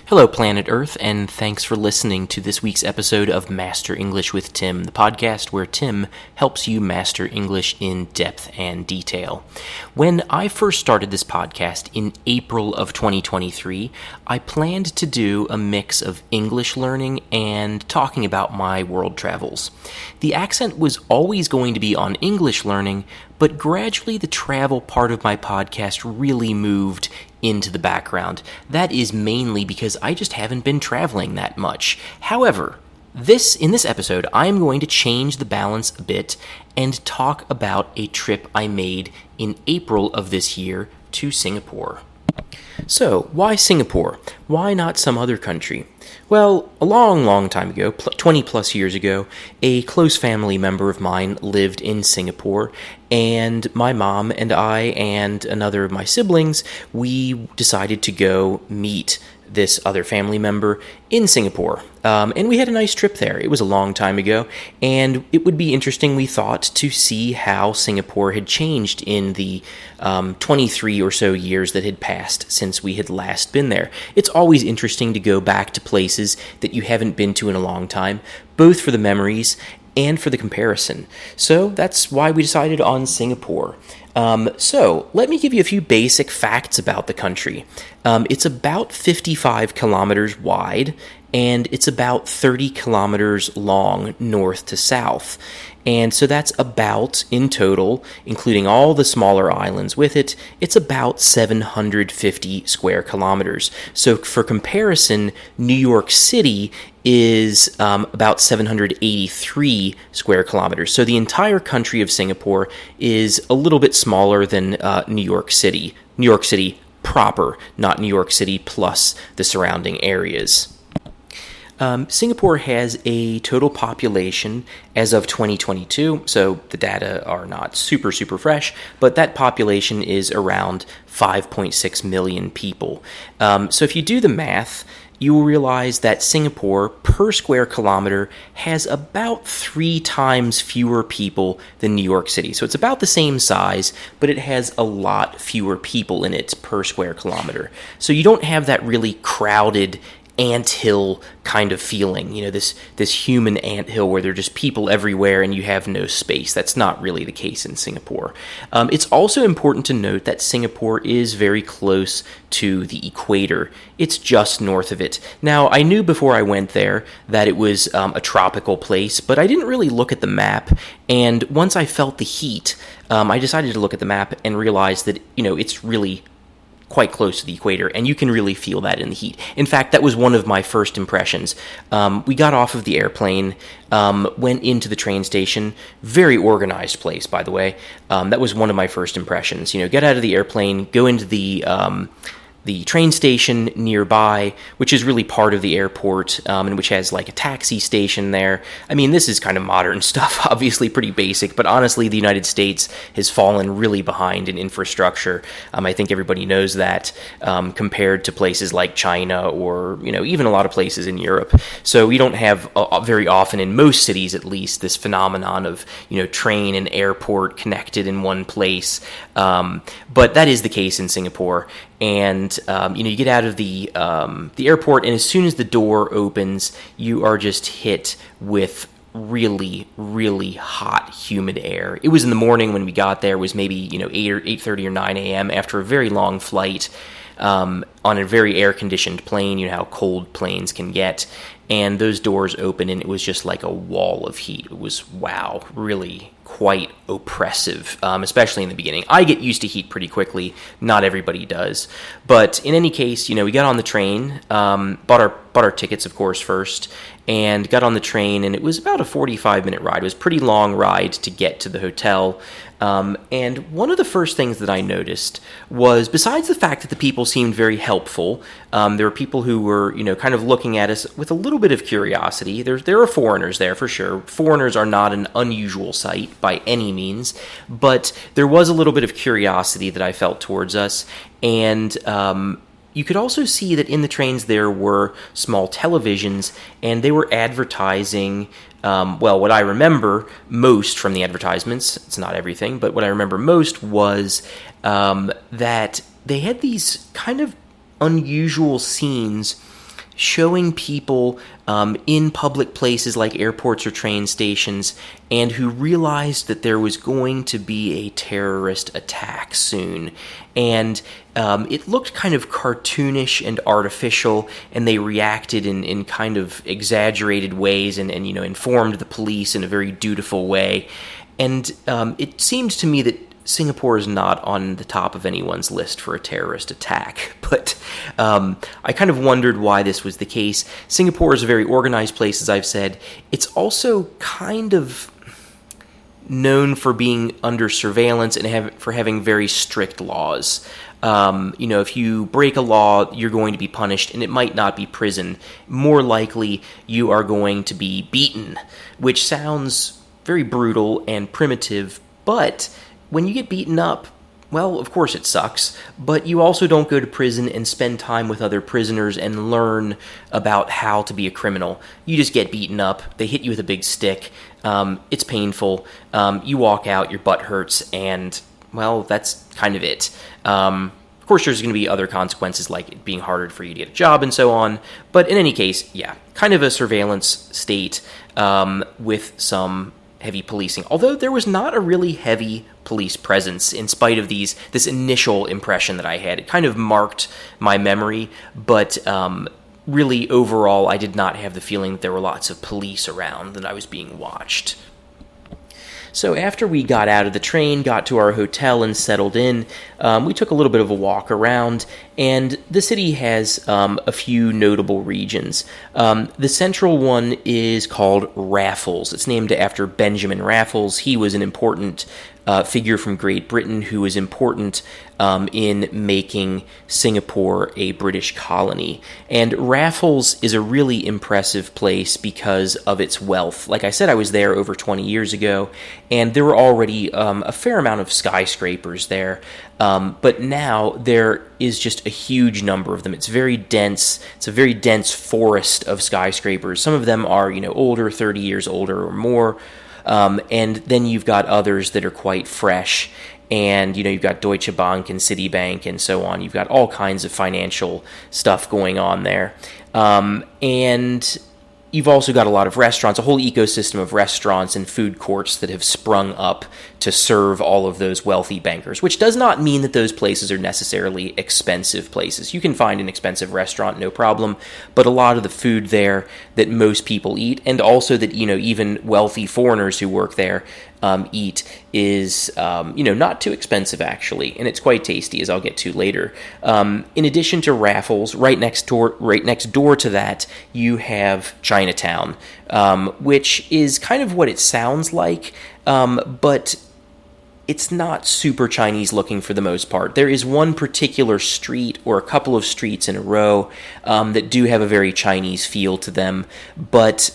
Hello, Planet Earth, and thanks for listening to this week's episode of Master English with Tim, the podcast where Tim helps you master English in depth and detail. When I first started this podcast in April of 2023, I planned to do a mix of English learning and talking about my world travels. The accent was always going to be on English learning, but gradually the travel part of my podcast really moved into the background. That is mainly because I just haven't been traveling that much. However, in this episode, I am going to change the balance a bit and talk about a trip I made in April of this year to Singapore. So, why Singapore? Why not some other country? Well, a long time ago, 20 plus years ago, a close family member of mine lived in Singapore, and my mom and I and another of my siblings, we decided to go meet this other family member in Singapore. And we had a nice trip there. It was a long time ago, and it would be interesting, we thought, to see how Singapore had changed in the 23 or so years that had passed since we had last been there. It's always interesting to go back to places that you haven't been to in a long time, both for the memories and for the comparison. So that's why we decided on Singapore. So let me give you a few basic facts about the country. It's about 55 kilometers wide, and it's about 30 kilometers long north to south. And so that's about, in total, including all the smaller islands with it, it's about 750 square kilometers. So for comparison, New York City is about 783 square kilometers. So the entire country of Singapore is a little bit smaller than New York City. New York City proper, not New York City plus the surrounding areas. Singapore has a total population as of 2022, so the data are not super fresh, but that population is around 5.6 million people. So if you do the math, you will realize that Singapore, per square kilometer, has about 3 times fewer people than New York City. So it's about the same size, but it has a lot fewer people in it per square kilometer. So you don't have that really crowded anthill kind of feeling, this human anthill where there are just people everywhere and you have no space. That's not really the case in Singapore. It's also important to note that Singapore is very close to the equator. It's just north of it. Now, I knew before I went there that it was a tropical place, but I didn't really look at the map, and once I felt the heat, I decided to look at the map and realize that, it's really quite close to the equator, and you can really feel that in the heat. In fact, that was one of my first impressions. We got off of the airplane, went into the train station, very organized place, by the way. That was one of my first impressions. Get out of the airplane, go into the train station nearby, which is really part of the airport, and which has like a taxi station there. I mean, this is kind of modern stuff, obviously pretty basic, but honestly, the United States has fallen really behind in infrastructure. I think everybody knows that, compared to places like China or, even a lot of places in Europe. So we don't have very often, in most cities at least, this phenomenon of, train and airport connected in one place. But that is the case in Singapore. And, you get out of the airport, and as soon as the door opens, you are just hit with really hot, humid air. It was in the morning when we got there. It was maybe, 8 or 8:30 or 9 a.m. after a very long flight, on a very air-conditioned plane. You know how cold planes can get. And those doors open, and it was just like a wall of heat. It was, wow, really quite oppressive, especially in the beginning. I get used to heat pretty quickly. Not everybody does. But in any case, we got on the train, bought our tickets, of course, first, and got on the train, and it was about a 45-minute ride. It was a pretty long ride to get to the hotel. And one of the first things that I noticed was, besides the fact that the people seemed very helpful, there were people who were, kind of looking at us with a little bit of curiosity. There are foreigners there for sure. Foreigners are not an unusual sight by any means, but there was a little bit of curiosity that I felt towards us, and you could also see that in the trains there were small televisions, and they were advertising, what I remember most from the advertisements, it's not everything, but what I remember most was that they had these kind of unusual scenes showing people in public places like airports or train stations, and who realized that there was going to be a terrorist attack soon. And it looked kind of cartoonish and artificial, and they reacted in kind of exaggerated ways and informed the police in a very dutiful way. And it seemed to me that Singapore is not on the top of anyone's list for a terrorist attack, but I kind of wondered why this was the case. Singapore is a very organized place, as I've said. It's also kind of known for being under surveillance and for having very strict laws. If you break a law, you're going to be punished, and it might not be prison. More likely, you are going to be beaten, which sounds very brutal and primitive, but when you get beaten up, well, of course it sucks, but you also don't go to prison and spend time with other prisoners and learn about how to be a criminal. You just get beaten up, they hit you with a big stick, it's painful, you walk out, your butt hurts, and, well, that's kind of it. Of course, there's going to be other consequences, like it being harder for you to get a job and so on, but in any case, yeah, kind of a surveillance state with some heavy policing, although there was not a really heavy police presence in spite of this initial impression that I had. It kind of marked my memory, but really overall I did not have the feeling that there were lots of police around, that I was being watched. So after we got out of the train, got to our hotel and settled in, we took a little bit of a walk around, and the city has a few notable regions. The central one is called Raffles. It's named after Benjamin Raffles. He was an important figure from Great Britain who was important in making Singapore a British colony. And Raffles is a really impressive place because of its wealth. Like I said, I was there over 20 years ago, and there were already a fair amount of skyscrapers there. But now there is just a huge number of them. It's very dense. It's a very dense forest of skyscrapers. Some of them are, older, 30 years older or more. And then you've got others that are quite fresh, and you've got Deutsche Bank and Citibank and so on. You've got all kinds of financial stuff going on there, and you've also got a lot of restaurants, a whole ecosystem of restaurants and food courts that have sprung up to serve all of those wealthy bankers, which does not mean that those places are necessarily expensive places. You can find an expensive restaurant, no problem, but a lot of the food there that most people eat, and also that, even wealthy foreigners who work there eat, is, not too expensive, actually, and it's quite tasty, as I'll get to later. In addition to Raffles, right next door to that, you have Chinatown, which is kind of what it sounds like, but it's not super Chinese looking for the most part. There is one particular street or a couple of streets in a row that do have a very Chinese feel to them, but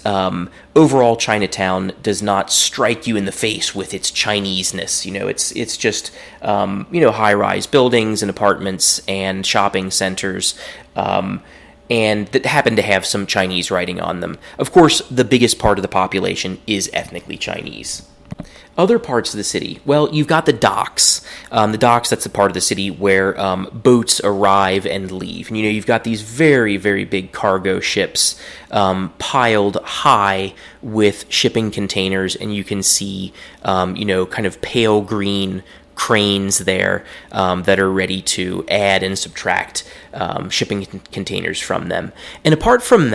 overall Chinatown does not strike you in the face with its Chineseness. It's just high-rise buildings and apartments and shopping centers, and that happen to have some Chinese writing on them. Of course, the biggest part of the population is ethnically Chinese. Other parts of the city, well, you've got the docks. That's the part of the city where boats arrive and leave. And, you've got these very, very big cargo ships piled high with shipping containers, and you can see, kind of pale green cranes there that are ready to add and subtract shipping containers from them. And apart from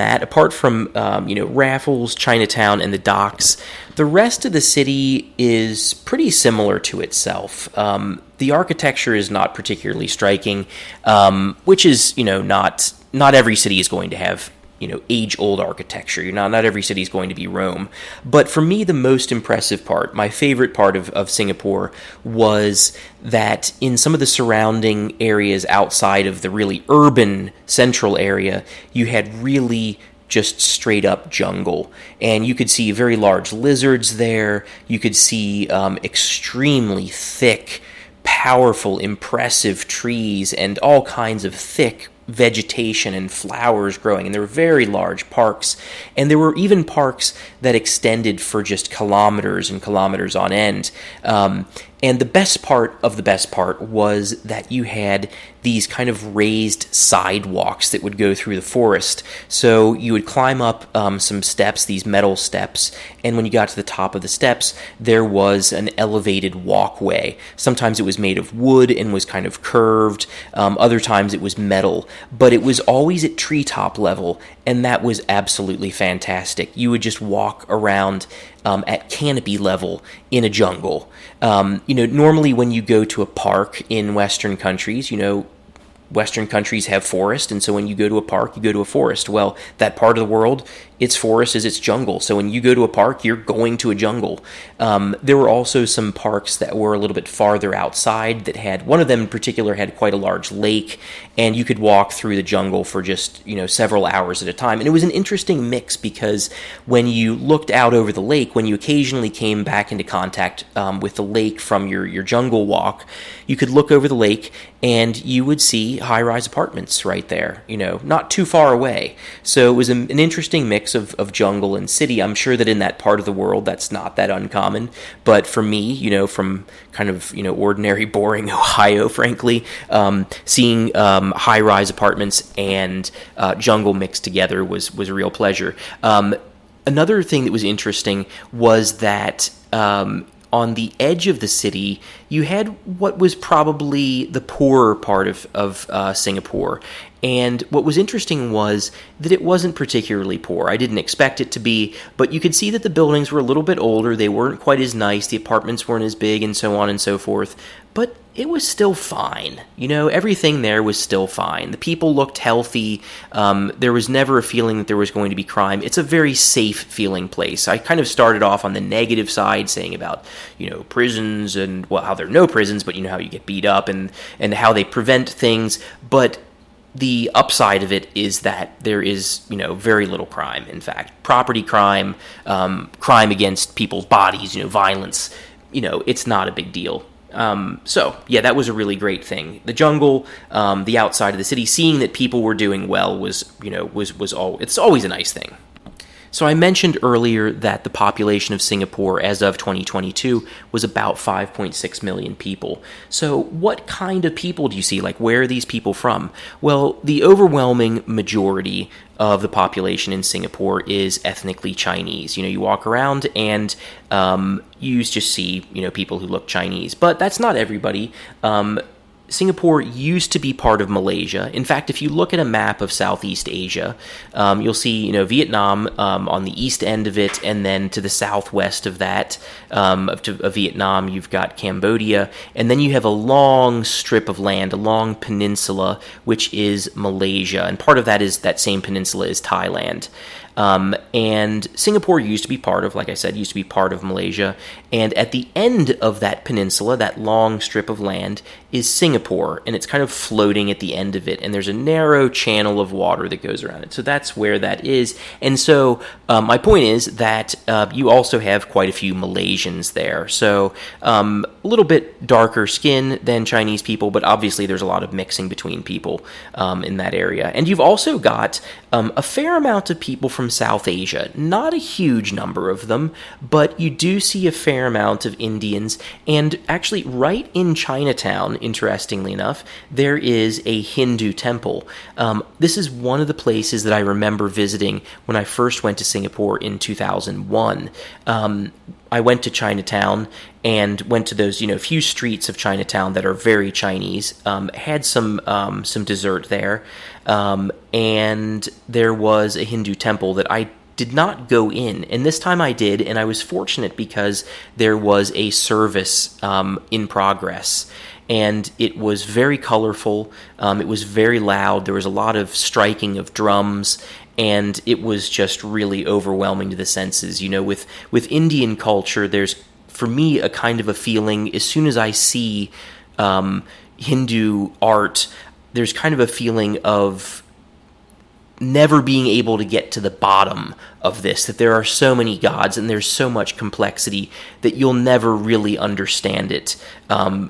Raffles, Chinatown, and the docks, the rest of the city is pretty similar to itself. The architecture is not particularly striking, which is, not every city is going to have age-old architecture. Not every city is going to be Rome. But for me, the most impressive part, my favorite part of Singapore, was that in some of the surrounding areas outside of the really urban central area, you had really just straight up jungle. And you could see very large lizards there. You could see extremely thick, powerful, impressive trees and all kinds of thick vegetation and flowers growing, and there were very large parks, and there were even parks that extended for just kilometers and kilometers on end. And the best part of the best part was that you had these kind of raised sidewalks that would go through the forest. So you would climb up some steps, these metal steps, and when you got to the top of the steps, there was an elevated walkway. Sometimes it was made of wood and was kind of curved. Other times it was metal, but it was always at treetop level, and that was absolutely fantastic. You would just walk around at canopy level in a jungle. Normally when you go to a park in Western countries, Western countries have forest, and so when you go to a park, you go to a forest. Well, that part of the world, its forest is its jungle. So when you go to a park, you're going to a jungle. There were also some parks that were a little bit farther outside that had, one of them in particular had quite a large lake, and you could walk through the jungle for just, several hours at a time. And it was an interesting mix because when you looked out over the lake, when you occasionally came back into contact with the lake from your jungle walk, you could look over the lake and you would see high-rise apartments right there, not too far away. So it was an interesting mix of jungle and city. I'm sure that in that part of the world, that's not that uncommon. But for me, from kind of, ordinary, boring Ohio, frankly, seeing high-rise apartments and jungle mixed together was a real pleasure. Another thing that was interesting was that on the edge of the city, you had what was probably the poorer part of Singapore. And what was interesting was that it wasn't particularly poor. I didn't expect it to be, but you could see that the buildings were a little bit older. They weren't quite as nice. The apartments weren't as big, and so on and so forth. But it was still fine. Everything there was still fine. The people looked healthy. There was never a feeling that there was going to be crime. It's a very safe feeling place. I kind of started off on the negative side, saying about, prisons and, well, how there are no prisons, but how you get beat up and how they prevent things. But the upside of it is that there is, very little crime. In fact, property crime, crime against people's bodies, violence, it's not a big deal. So yeah, that was a really great thing. The jungle, the outside of the city, seeing that people were doing well was it's always a nice thing. So I mentioned earlier that the population of Singapore as of 2022 was about 5.6 million people. So what kind of people do you see? Like, where are these people from? Well, the overwhelming majority of the population in Singapore is ethnically Chinese. You walk around and you just see, people who look Chinese. But that's not everybody. Singapore used to be part of Malaysia. In fact, if you look at a map of Southeast Asia, you'll see, Vietnam on the east end of it, and then to the southwest of that, of Vietnam, you've got Cambodia, and then you have a long strip of land, a long peninsula, which is Malaysia, and part of that same peninsula is Thailand. And Singapore used to be part of, like I said, Malaysia. And at the end of that peninsula, that long strip of land, is Singapore. And it's kind of floating at the end of it. And there's a narrow channel of water that goes around it. So that's where that is. And so my point is that you also have quite a few Malaysians there. So a little bit darker skin than Chinese people, but obviously there's a lot of mixing between people in that area. And you've also got a fair amount of people from South Asia. Not a huge number of them, but you do see a fair amount of Indians. And actually, right in Chinatown, interestingly enough, there is a Hindu temple. This is one of the places that I remember visiting when I first went to Singapore in 2001. I went to Chinatown and went to those, few streets of Chinatown that are very Chinese. Had some dessert there, and there was a Hindu temple that I did not go in, and this time I did, and I was fortunate because there was a service in progress. And it was very colorful, it was very loud, there was a lot of striking of drums, and it was just really overwhelming to the senses. With Indian culture, there's, for me, a kind of a feeling, as soon as I see Hindu art, there's kind of a feeling of never being able to get to the bottom of this, that there are so many gods and there's so much complexity that you'll never really understand it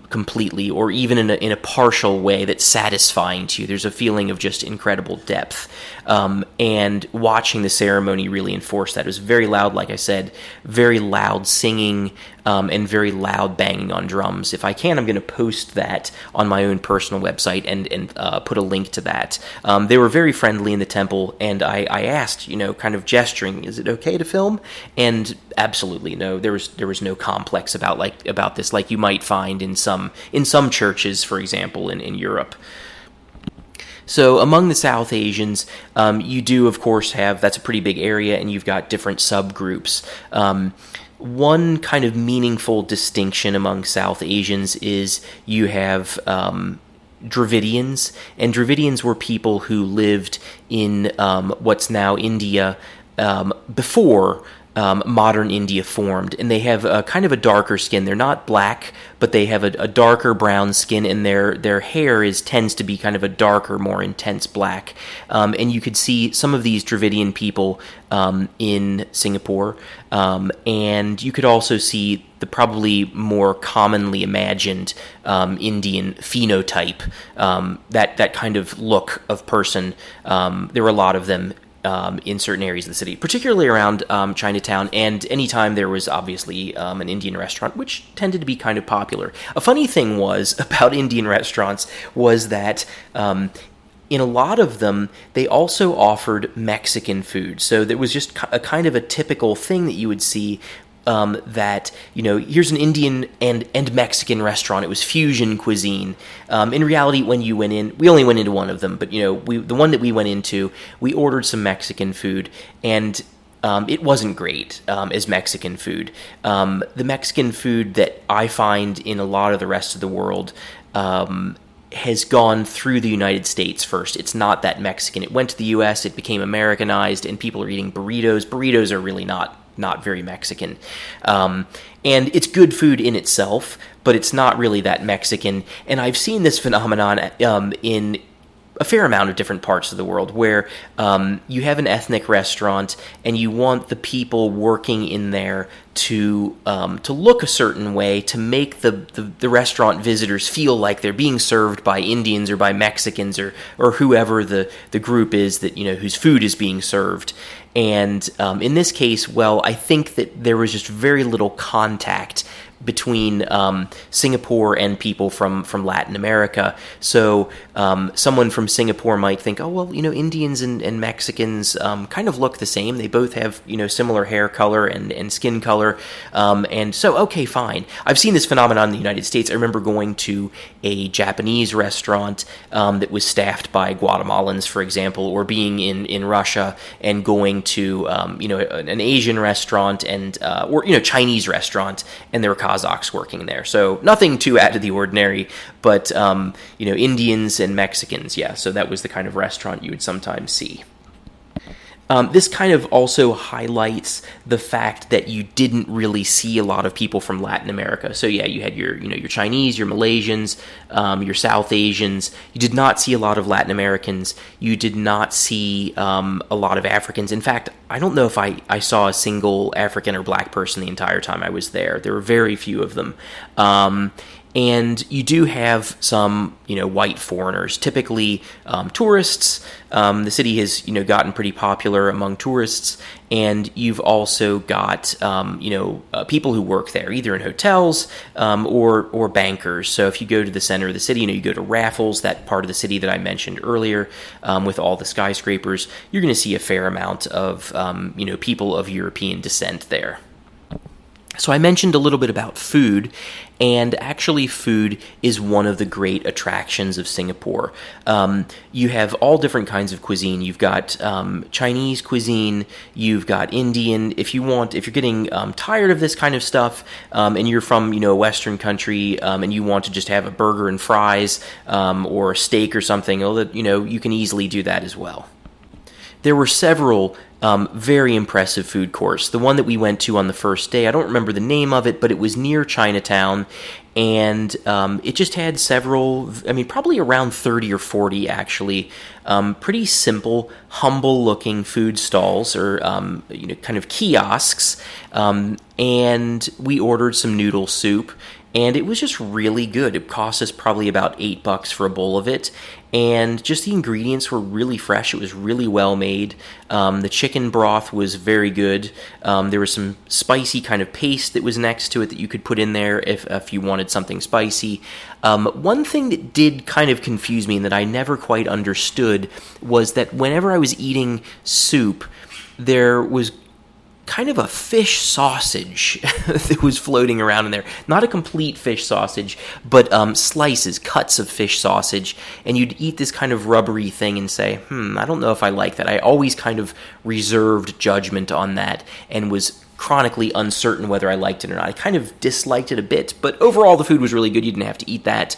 completely, or even in a partial way that's satisfying to you. There's a feeling of just incredible depth, and watching the ceremony really enforced that. It was very loud, like I said, very loud singing, and very loud banging on drums. If I can, I'm going to post that on my own personal website and put a link to that. They were very friendly in the temple, and I asked, kind of gesturing, is it okay to film? And absolutely no. There was no complex about this, like you might find in some churches, for example, in Europe. So among the South Asians, you do, of course, that's a pretty big area, and you've got different subgroups. One kind of meaningful distinction among South Asians is you have Dravidians, and Dravidians were people who lived in what's now India before modern India formed, and they have a kind of a darker skin. They're not black, but they have a darker brown skin, and their hair tends to be kind of a darker, more intense black. And you could see some of these Dravidian people in Singapore, and you could also see the probably more commonly imagined Indian phenotype, that kind of look of person. There were a lot of them in certain areas of the city, particularly around Chinatown, and anytime there was obviously an Indian restaurant, which tended to be kind of popular. A funny thing was about Indian restaurants was that in a lot of them, they also offered Mexican food. So there was just a kind of a typical thing that you would see, that, here's an Indian and Mexican restaurant. It was fusion cuisine. In reality, when you went in, we only went into one of them, but, the one that we went into, we ordered some Mexican food, and it wasn't great as Mexican food. The Mexican food that I find in a lot of the rest of the world has gone through the United States first. It's not that Mexican. It went to the U.S., it became Americanized, and people are eating burritos. Burritos are really not very Mexican. And it's good food in itself, but it's not really that Mexican. And I've seen this phenomenon in a fair amount of different parts of the world, where you have an ethnic restaurant and you want the people working in there to look a certain way, to make the restaurant visitors feel like they're being served by Indians or by Mexicans or whoever the group is that whose food is being served. And in this case, I think that there was just very little contact between Singapore and people from Latin America. So someone from Singapore might think, Indians and Mexicans kind of look the same. They both have, similar hair color and skin color. And so, okay, fine. I've seen this phenomenon in the United States. I remember going to a Japanese restaurant that was staffed by Guatemalans, for example, or being in Russia and going to, an Asian restaurant or Chinese restaurant, and there were Kazakhs working there. So nothing too out of the ordinary, but, Indians and Mexicans, yeah. So that was the kind of restaurant you would sometimes see. This kind of also highlights the fact that you didn't really see a lot of people from Latin America. So yeah, you had your Chinese, your Malaysians, your South Asians. You did not see a lot of Latin Americans. You did not see a lot of Africans. In fact, I don't know if I saw a single African or black person the entire time I was there. There were very few of them. And you do have some, white foreigners, typically tourists. The city has, gotten pretty popular among tourists, and you've also got, people who work there, either in hotels or bankers. So if you go to the center of the city, you go to Raffles, that part of the city that I mentioned earlier, with all the skyscrapers, you're going to see a fair amount of, people of European descent there. So I mentioned a little bit about food, and actually food is one of the great attractions of Singapore. You have all different kinds of cuisine. You've got Chinese cuisine, you've got Indian. If you're getting tired of this kind of stuff, and you're from a Western country, and you want to just have a burger and fries, or a steak or something, you can easily do that as well. There were several very impressive food courts. The one that we went to on the first day, I don't remember the name of it, but it was near Chinatown, and it just had several, probably around 30 or 40 actually, pretty simple, humble-looking food stalls or, kind of kiosks, and we ordered some noodle soup, and it was just really good. It cost us probably about $8 for a bowl of it, and just the ingredients were really fresh. It was really well made. The chicken broth was very good. There was some spicy kind of paste that was next to it that you could put in there if you wanted something spicy. One thing that did kind of confuse me and that I never quite understood was that whenever I was eating soup, there was kind of a fish sausage that was floating around in there. Not a complete fish sausage, but slices, cuts of fish sausage. And you'd eat this kind of rubbery thing and say, I don't know if I like that. I always kind of reserved judgment on that and was chronically uncertain whether I liked it or not. I kind of disliked it a bit, but overall the food was really good. You didn't have to eat that.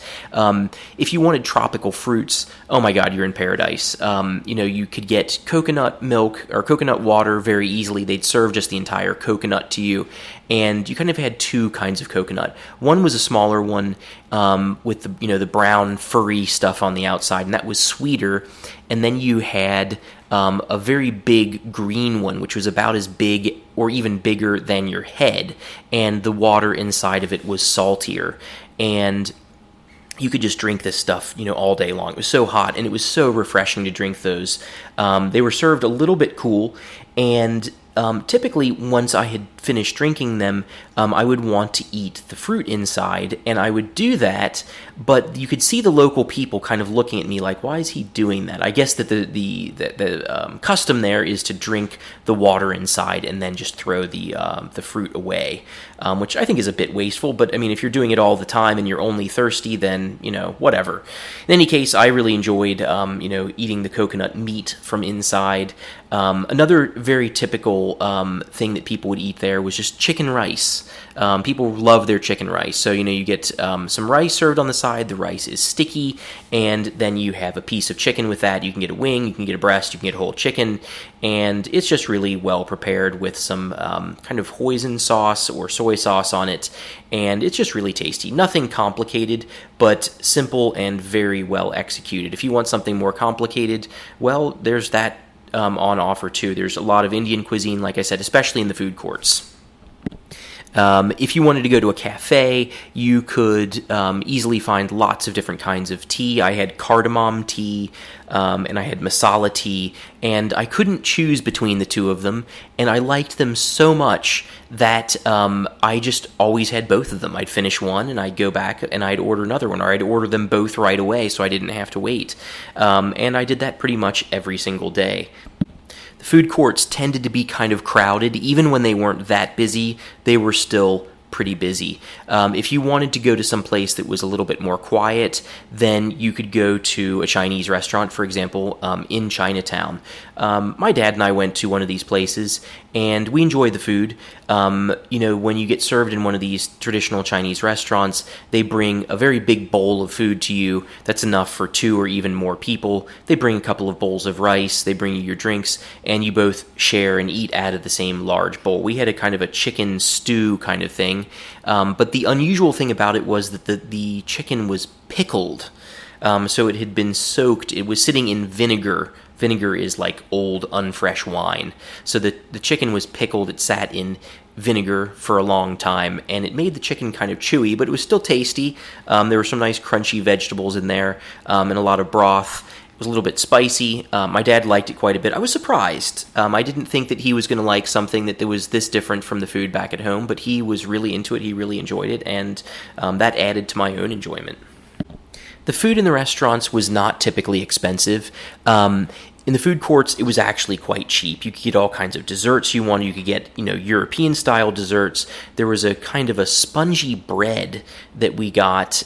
If you wanted tropical fruits, oh my God, you're in paradise. You could get coconut milk or coconut water very easily. They'd serve just the entire coconut to you, and you kind of had two kinds of coconut. One was a smaller one with the brown furry stuff on the outside, and that was sweeter. And then you had a very big green one, which was about as big or even bigger than your head, and the water inside of it was saltier. And you could just drink this stuff, all day long. It was so hot, and it was so refreshing to drink those. They were served a little bit cool, and typically, once I had finished drinking them, I would want to eat the fruit inside, and I would do that, but you could see the local people kind of looking at me like, why is he doing that? I guess that the custom there is to drink the water inside and then just throw the fruit away, which I think is a bit wasteful, but I mean, if you're doing it all the time and you're only thirsty, then, whatever. In any case, I really enjoyed, eating the coconut meat from inside. Another very typical thing that people would eat there was just chicken rice. People love their chicken rice. So, you get some rice served on the side. The rice is sticky, and then you have a piece of chicken with that. You can get a wing, you can get a breast, you can get a whole chicken, and it's just really well prepared with some kind of hoisin sauce or soy sauce on it, and it's just really tasty. Nothing complicated, but simple and very well executed. If you want something more complicated, well, there's that on offer too. There's a lot of Indian cuisine, like I said, especially in the food courts. If you wanted to go to a cafe, you could easily find lots of different kinds of tea. I had cardamom tea, and I had masala tea, and I couldn't choose between the two of them, and I liked them so much that I just always had both of them. I'd finish one, and I'd go back, and I'd order another one, or I'd order them both right away so I didn't have to wait. And I did that pretty much every single day. Food courts tended to be kind of crowded. Even when they weren't that busy, they were still pretty busy. If you wanted to go to some place that was a little bit more quiet, then you could go to a Chinese restaurant, for example, in Chinatown. My dad and I went to one of these places, and we enjoyed the food. When you get served in one of these traditional Chinese restaurants, they bring a very big bowl of food to you that's enough for 2 or even more people. They bring a couple of bowls of rice, they bring you your drinks, and you both share and eat out of the same large bowl. We had a kind of a chicken stew kind of thing, but the unusual thing about it was that the chicken was pickled. So it had been soaked, it was sitting in vinegar. Vinegar is like old, unfresh wine. So the chicken was pickled, it sat in vinegar for a long time, and it made the chicken kind of chewy, but it was still tasty. There were some nice crunchy vegetables in there, and a lot of broth. It was a little bit spicy. My dad liked it quite a bit. I was surprised. I didn't think that he was going to like something that was this different from the food back at home, but he was really into it. He really enjoyed it, and that added to my own enjoyment. The food in the restaurants was not typically expensive. In the food courts, it was actually quite cheap. You could get all kinds of desserts you wanted. You could get, European-style desserts. There was a kind of a spongy bread that we got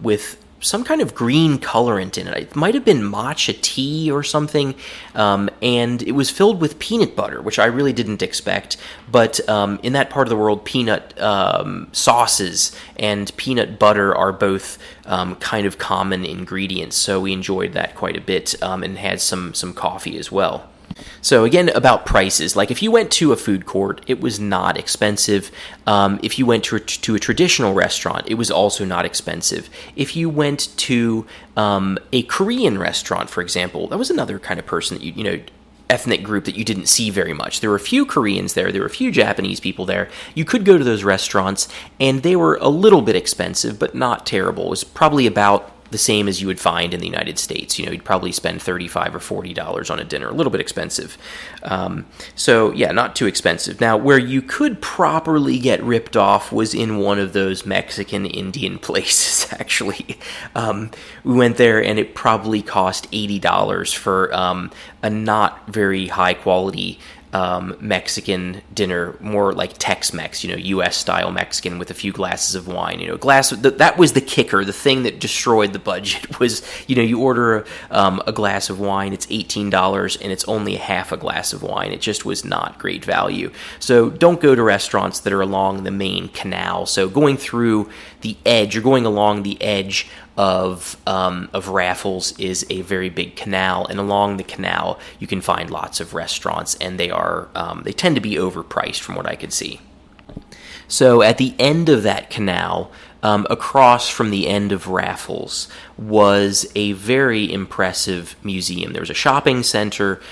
with some kind of green colorant in it. It might have been matcha tea or something, and it was filled with peanut butter, which I really didn't expect. But in that part of the world, peanut sauces and peanut butter are both kind of common ingredients, so we enjoyed that quite a bit, and had some coffee as well. So again, about prices, like if you went to a food court, it was not expensive. If you went to a traditional restaurant, it was also not expensive. If you went to a Korean restaurant, for example, that was another kind of person that ethnic group that you didn't see very much. There were a few Koreans there, there were a few Japanese people there. You could go to those restaurants, and they were a little bit expensive, but not terrible. It was probably about the same as you would find in the United States. You'd probably spend $35 or $40 on a dinner, a little bit expensive. So yeah, not too expensive. Now, where you could properly get ripped off was in one of those Mexican Indian places, actually. We went there and it probably cost $80 for a not very high quality Mexican dinner, more like Tex-Mex, U.S. style Mexican with a few glasses of wine. That was the kicker. The thing that destroyed the budget was, you order a glass of wine, it's $18, and it's only half a glass of wine. It just was not great value. So don't go to restaurants that are along the main canal. So going through the edge, you're going along the edge of Raffles is a very big canal, and along the canal you can find lots of restaurants, and they tend to be overpriced from what I could see. So at the end of that canal, across from the end of Raffles, was a very impressive museum. There was a shopping center,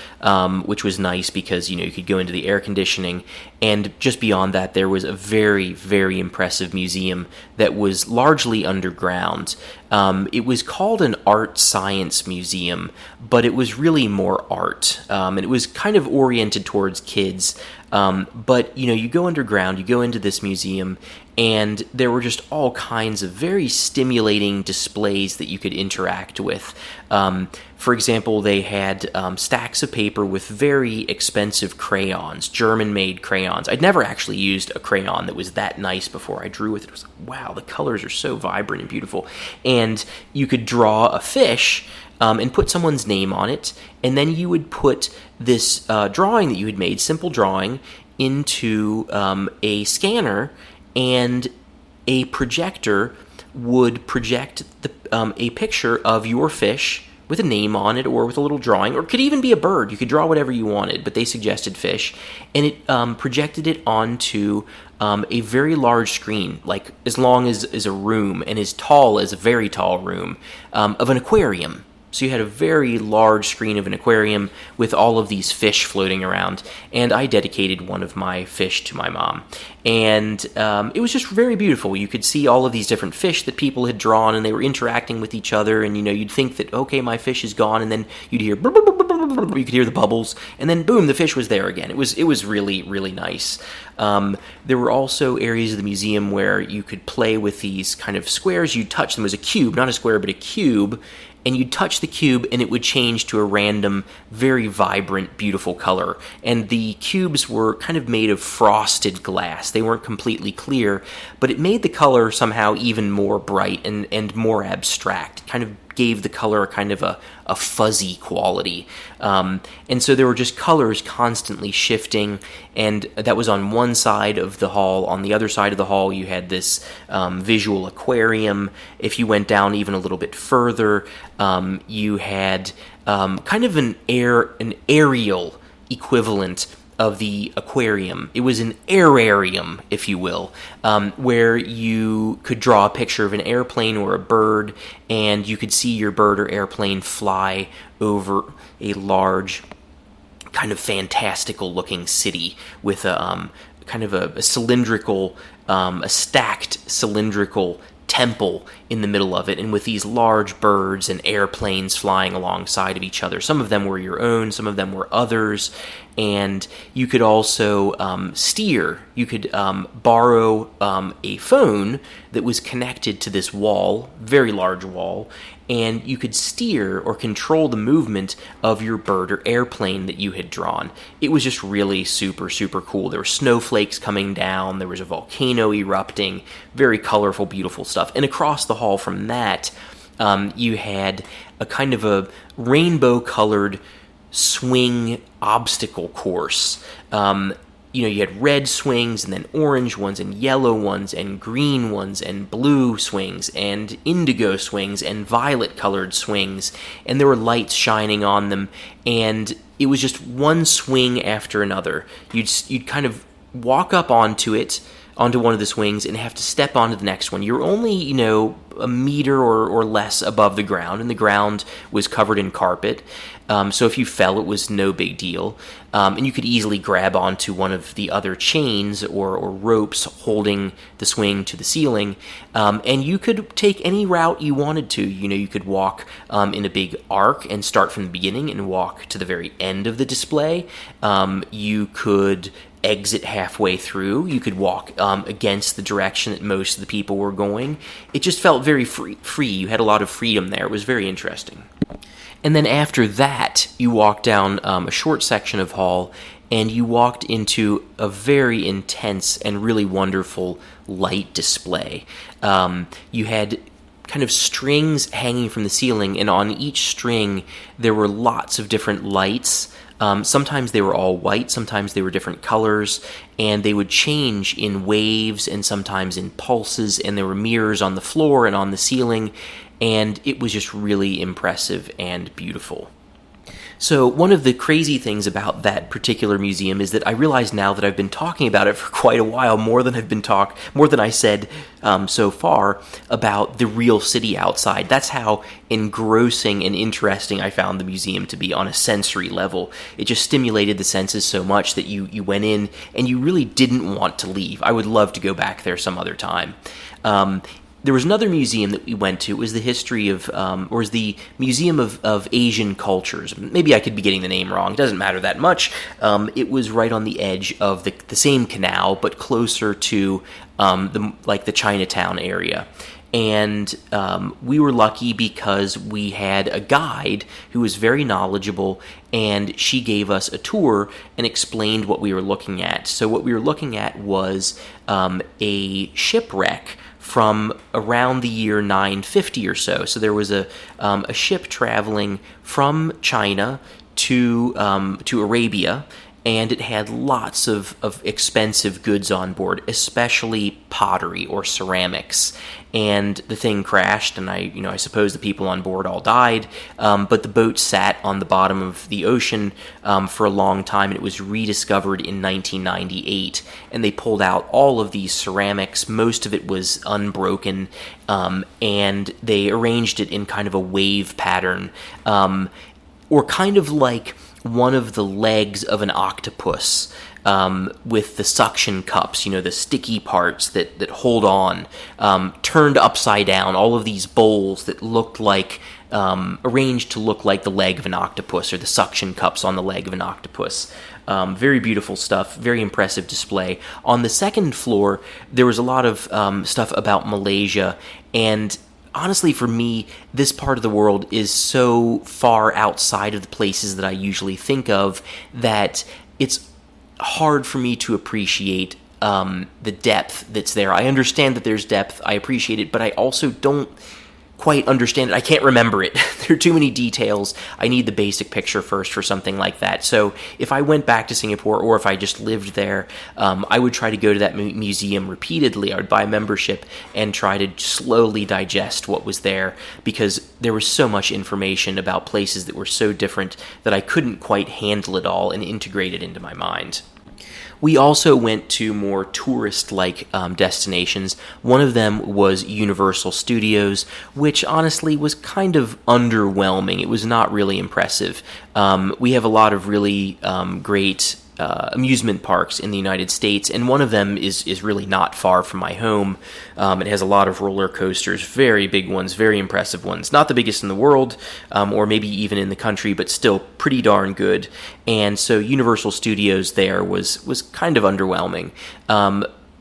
which was nice because, you could go into the air conditioning, and just beyond that, there was a very, very impressive museum that was largely underground. It was called an art science museum, but it was really more art, and it was kind of oriented towards kids. But, you go underground, you go into this museum, and there were just all kinds of very stimulating displays that you could interact with. For example, they had stacks of paper with very expensive crayons, German-made crayons. I'd never actually used a crayon that was that nice before. I drew with it. It was like, wow, the colors are so vibrant and beautiful. And you could draw a fish and put someone's name on it, and then you would put this drawing that you had made, simple drawing, into a scanner, and a projector would project a picture of your fish with a name on it, or with a little drawing, or it could even be a bird. You could draw whatever you wanted, but they suggested fish, and it projected it onto a very large screen, like as long as a room, and as tall as a very tall room, of an aquarium. So you had a very large screen of an aquarium with all of these fish floating around, and I dedicated one of my fish to my mom. And it was just very beautiful. You could see all of these different fish that people had drawn, and they were interacting with each other, and you'd think that, okay, my fish is gone, and then you'd hear you could hear the bubbles, and then boom, the fish was there again. It was really, really nice. There were also areas of the museum where you could play with these kind of squares. You'd touch them. It was a cube, not a square, but a cube, and you'd touch the cube and it would change to a random, very vibrant, beautiful color. And the cubes were kind of made of frosted glass. They weren't completely clear, but it made the color somehow even more bright and more abstract. It kind of gave the color a kind of a fuzzy quality. And so there were just colors constantly shifting, and that was on one side of the hall. On the other side of the hall, you had this visual aquarium. If you went down even a little bit further, you had kind of an aerial equivalent of the aquarium. It was an airarium, if you will, where you could draw a picture of an airplane or a bird, and you could see your bird or airplane fly over a large, kind of fantastical-looking city with a kind of a cylindrical, a stacked cylindrical temple in the middle of it, and with these large birds and airplanes flying alongside of each other. Some of them were your own, some of them were others, and you could also steer. You could borrow a phone that was connected to this wall, very large wall, and you could steer or control the movement of your bird or airplane that you had drawn. It was just really super, super cool. There were snowflakes coming down, there was a volcano erupting, very colorful, beautiful stuff. And across the hall from that, you had a kind of a rainbow-colored swing obstacle course. You had red swings, and then orange ones, and yellow ones, and green ones, and blue swings, and indigo swings, and violet-colored swings, and there were lights shining on them, and it was just one swing after another. You'd kind of walk up onto it, onto one of the swings and have to step onto the next one. You're only, a meter or less above the ground, and the ground was covered in carpet. So if you fell, it was no big deal. And you could easily grab onto one of the other chains or ropes holding the swing to the ceiling. And you could take any route you wanted to. You could walk in a big arc and start from the beginning and walk to the very end of the display. You could exit halfway through. You could walk against the direction that most of the people were going. It just felt very free. You had a lot of freedom there. It was very interesting. And then after that, you walked down a short section of hall, and you walked into a very intense and really wonderful light display. You had kind of strings hanging from the ceiling, and on each string there were lots of different lights. Sometimes they were all white, sometimes they were different colors, and they would change in waves and sometimes in pulses, and there were mirrors on the floor and on the ceiling, and it was just really impressive and beautiful. So one of the crazy things about that particular museum is that I realize now that I've been talking about it for quite a while, more than I said so far about the real city outside. That's how engrossing and interesting I found the museum to be on a sensory level. It just stimulated the senses so much that you went in and you really didn't want to leave. I would love to go back there some other time. There was another museum that we went to. It was the the Museum of Asian Cultures. Maybe I could be getting the name wrong. It doesn't matter that much. It was right on the edge of the same canal, but closer to the Chinatown area. And we were lucky because we had a guide who was very knowledgeable, and she gave us a tour and explained what we were looking at. So what we were looking at was a shipwreck from around the year 950 or so. So there was a ship traveling from China to Arabia, and it had lots of expensive goods on board, especially pottery or ceramics. And the thing crashed, and I suppose the people on board all died, but the boat sat on the bottom of the ocean for a long time, and it was rediscovered in 1998, and they pulled out all of these ceramics. Most of it was unbroken, and they arranged it in kind of a wave pattern, or kind of like one of the legs of an octopus, with the suction cups, the sticky parts that hold on, turned upside down, all of these bowls that looked like, arranged to look like the leg of an octopus, or the suction cups on the leg of an octopus. Very beautiful stuff, very impressive display. On the second floor, there was a lot of stuff about Malaysia, and honestly, for me, this part of the world is so far outside of the places that I usually think of that it's hard for me to appreciate the depth that's there. I understand that there's depth, I appreciate it, but I also don't quite understand it. I can't remember it. There are too many details. I need the basic picture first for something like that. So if I went back to Singapore, or if I just lived there, I would try to go to that museum repeatedly. I would buy a membership and try to slowly digest what was there, because there was so much information about places that were so different that I couldn't quite handle it all and integrate it into my mind. We also went to more tourist-like destinations. One of them was Universal Studios, which honestly was kind of underwhelming. It was not really impressive. We have a lot of really great amusement parks in the United States, and one of them is really not far from my home. It has a lot of roller coasters, very big ones, very impressive ones. Not the biggest in the world, or maybe even in the country, but still pretty darn good. And so Universal Studios there was kind of underwhelming.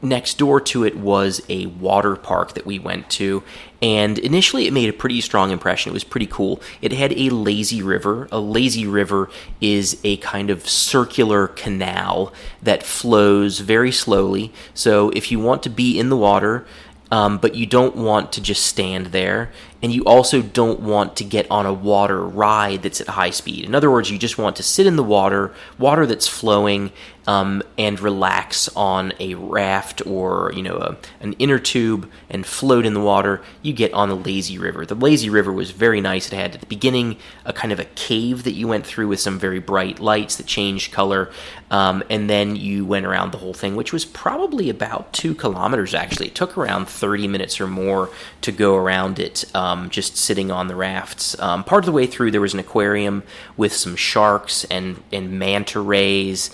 Next door to it was a water park that we went to, and initially it made a pretty strong impression. It was pretty cool. It had a lazy river. A lazy river is a kind of circular canal that flows very slowly. So if you want to be in the water, but you don't want to just stand there, and you also don't want to get on a water ride that's at high speed. In other words, you just want to sit in the water that's flowing, and relax on a raft or an inner tube and float in the water. You get on the lazy river. The lazy river was very nice. It had at the beginning a kind of a cave that you went through with some very bright lights that changed color, and then you went around the whole thing, which was probably about 2 kilometers actually. It took around 30 minutes or more to go around it, just sitting on the rafts. Part of the way through there was an aquarium with some sharks and manta rays.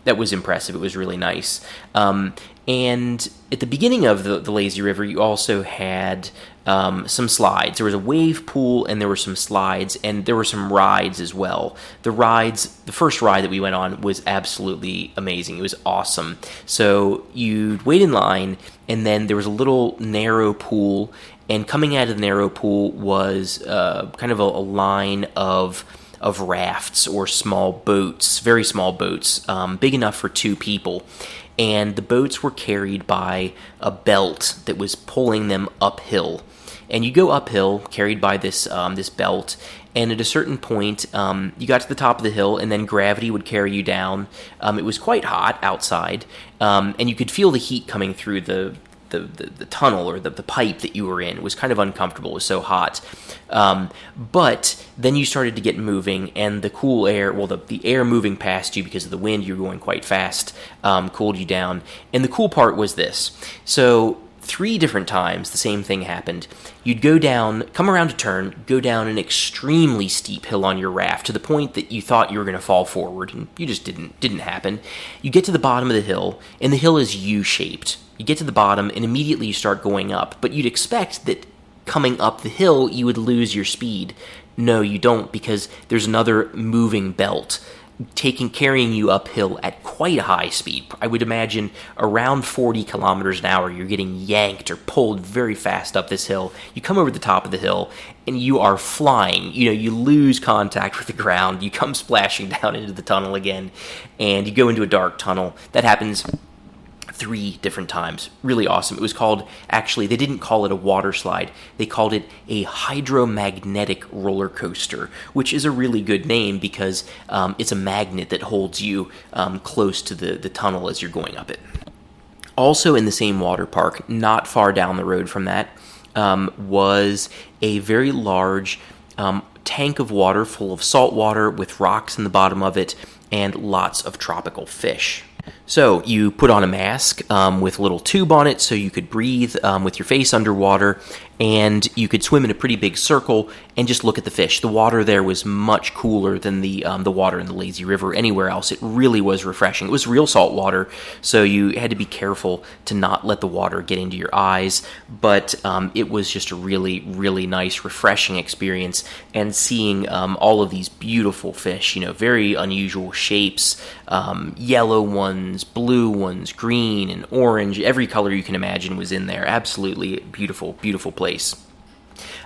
That was impressive. It was really nice. And at the beginning of the lazy river, you also had some slides. There was a wave pool, and there were some slides, and there were some rides as well. The first ride that we went on was absolutely amazing. It was awesome. So you'd wait in line, and then there was a little narrow pool, and coming out of the narrow pool was kind of a line of rafts or small boats, very small boats, big enough for 2 people. And the boats were carried by a belt that was pulling them uphill. And you go uphill, carried by this belt, and at a certain point, you got to the top of the hill, and then gravity would carry you down. It was quite hot outside, and you could feel the heat coming through the tunnel or the pipe that you were in. It was kind of uncomfortable. It was so hot. But then you started to get moving, and the cool air, the air moving past you because of the wind, you were going quite fast, cooled you down. And the cool part was this. So 3 different times the same thing happened. You'd go down, come around a turn, go down an extremely steep hill on your raft to the point that you thought you were going to fall forward, and you just didn't happen. You get to the bottom of the hill, and the hill is U-shaped. You get to the bottom, and immediately you start going up. But you'd expect that coming up the hill, you would lose your speed. No, you don't, because there's another moving belt carrying you uphill at quite a high speed. I would imagine around 40 kilometers an hour. You're getting yanked or pulled very fast up this hill. You come over the top of the hill, and you are flying. You lose contact with the ground. You come splashing down into the tunnel again, and you go into a dark tunnel. That happens 3 different times. Really awesome. It was called, actually, they didn't call it a water slide. They called it a hydromagnetic roller coaster, which is a really good name because it's a magnet that holds you close to the tunnel as you're going up it. Also in the same water park, not far down the road from that, was a very large tank of water full of salt water with rocks in the bottom of it and lots of tropical fish. So you put on a mask with a little tube on it so you could breathe with your face underwater, and you could swim in a pretty big circle and just look at the fish. The water there was much cooler than the water in the lazy river anywhere else. It really was refreshing. It was real salt water, so you had to be careful to not let the water get into your eyes, but it was just a really, really nice, refreshing experience, and seeing all of these beautiful fish, very unusual shapes, yellow ones, blue ones, green and orange, every color you can imagine was in there. Absolutely beautiful, beautiful place.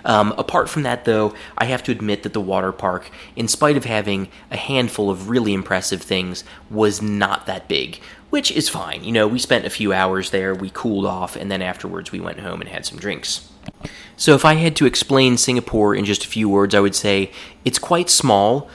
Apart from that, though, I have to admit that the water park, in spite of having a handful of really impressive things, was not that big, which is fine. We spent a few hours there, we cooled off, and then afterwards we went home and had some drinks. So if I had to explain Singapore in just a few words, I would say it's quite small,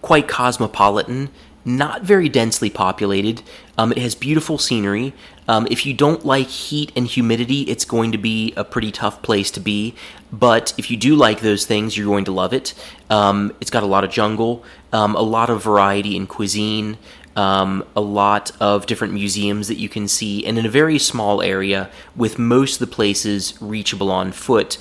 quite cosmopolitan, not very densely populated. It has beautiful scenery. If you don't like heat and humidity, it's going to be a pretty tough place to be. But if you do like those things, you're going to love it. It's got a lot of jungle, a lot of variety in cuisine, a lot of different museums that you can see, and in a very small area, with most of the places reachable on foot,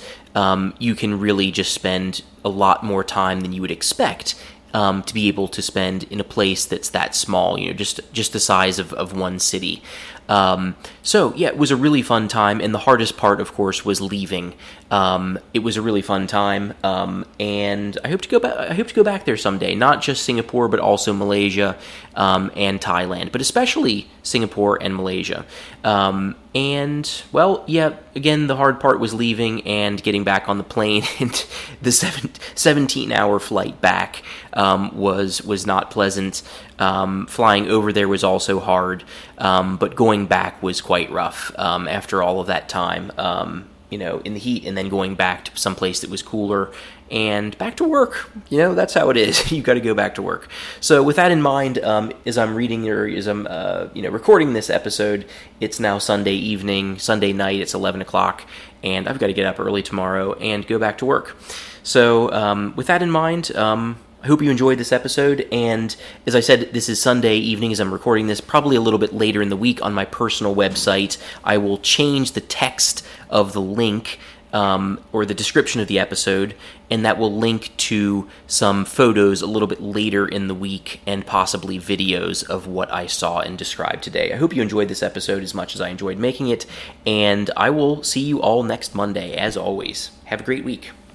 you can really just spend a lot more time than you would expect to be able to spend in a place that's that small, just the size of one city. So yeah, it was a really fun time, and the hardest part, of course, was leaving. It was a really fun time, and I hope to go back. I hope to go back there someday. Not just Singapore, but also Malaysia and Thailand, but especially Singapore and Malaysia. And well, yeah. Again, the hard part was leaving and getting back on the plane, and the 17-hour flight back was not pleasant. Flying over there was also hard, but going back was quite rough after all of that time. in the heat and then going back to someplace that was cooler and back to work. That's how it is. You've got to go back to work. So with that in mind, as I'm reading or as I'm recording this episode, it's now Sunday night, it's 11 o'clock, and I've got to get up early tomorrow and go back to work. So with that in mind, I hope you enjoyed this episode, and as I said, this is Sunday evening as I'm recording this, probably a little bit later in the week on my personal website. I will change the text of the link or the description of the episode, and that will link to some photos a little bit later in the week and possibly videos of what I saw and described today. I hope you enjoyed this episode as much as I enjoyed making it, and I will see you all next Monday, as always. Have a great week.